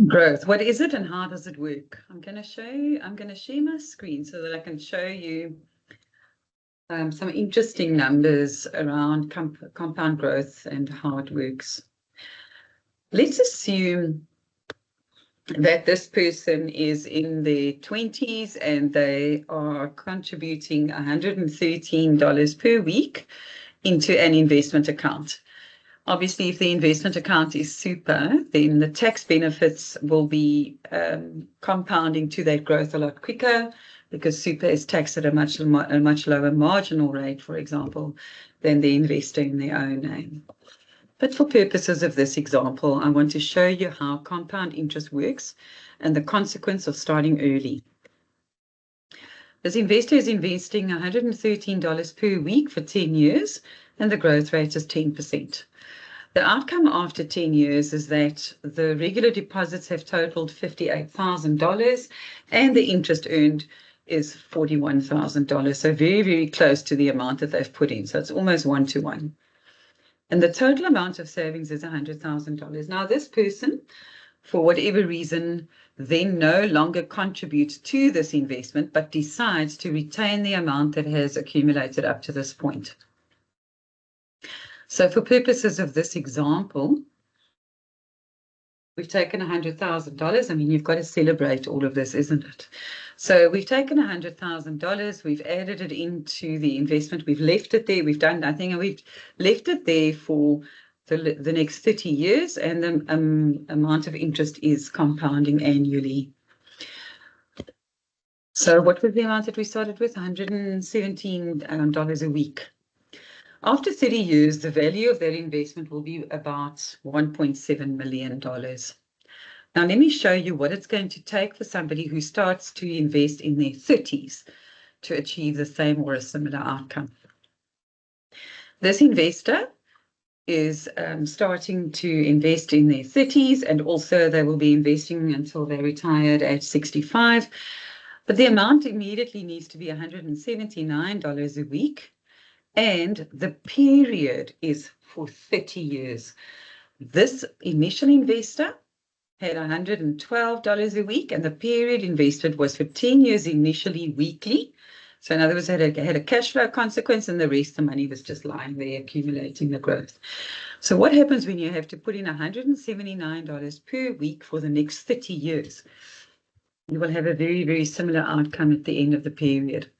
Growth. What is it and how does it work? I'm going to share my screen so that I can show you some interesting numbers around compound growth and how it works. Let's assume that this person is in their 20s and they are contributing $113 per week into an investment account. Obviously, if the investment account is super, then the tax benefits will be compounding to that growth a lot quicker because super is taxed at a much lower marginal rate, for example, than the investor in their own name. But for purposes of this example, I want to show you how compound interest works and the consequence of starting early. This investor is investing $113 per week for 10 years, and the growth rate is 10%. The outcome after 10 years is that the regular deposits have totaled $58,000 and the interest earned is $41,000. So very, very close to the amount that they've put in. So it's almost 1-to-1. And the total amount of savings is $100,000. Now this person, for whatever reason, then no longer contributes to this investment, but decides to retain the amount that has accumulated up to this point. So for purposes of this example, we've taken $100,000. I mean, you've got to celebrate all of this, isn't it? So we've taken $100,000, we've added it into the investment, we've left it there, we've done nothing, and we've left it there for the next 30 years, and the amount of interest is compounding annually. So what was the amount that we started with? $117 a week. After 30 years, the value of that investment will be about $1.7 million. Now, let me show you what it's going to take for somebody who starts to invest in their 30s to achieve the same or a similar outcome. This investor is starting to invest in their 30s, and also they will be investing until they're retired at 65. But the amount immediately needs to be $179 a week. And the period is for 30 years. This initial investor had $112 a week, and the period invested was for 10 years initially weekly. So in other words, had a cash flow consequence, and the rest of the money was just lying there accumulating the growth. So what happens when you have to put in $179 per week for the next 30 years? You will have a very, very similar outcome at the end of the period.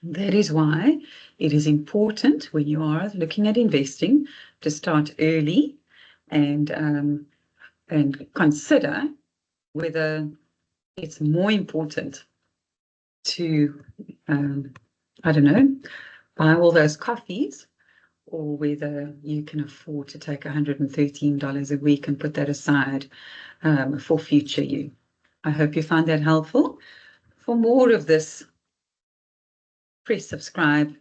That is why it is important when you are looking at investing to start early and consider whether it's more important to, I don't know, buy all those coffees, or whether you can afford to take $113 a week and put that aside for future you. I hope you find that helpful. For more of this, press subscribe,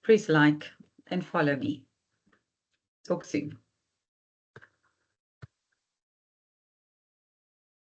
press like, and follow me. Talk soon.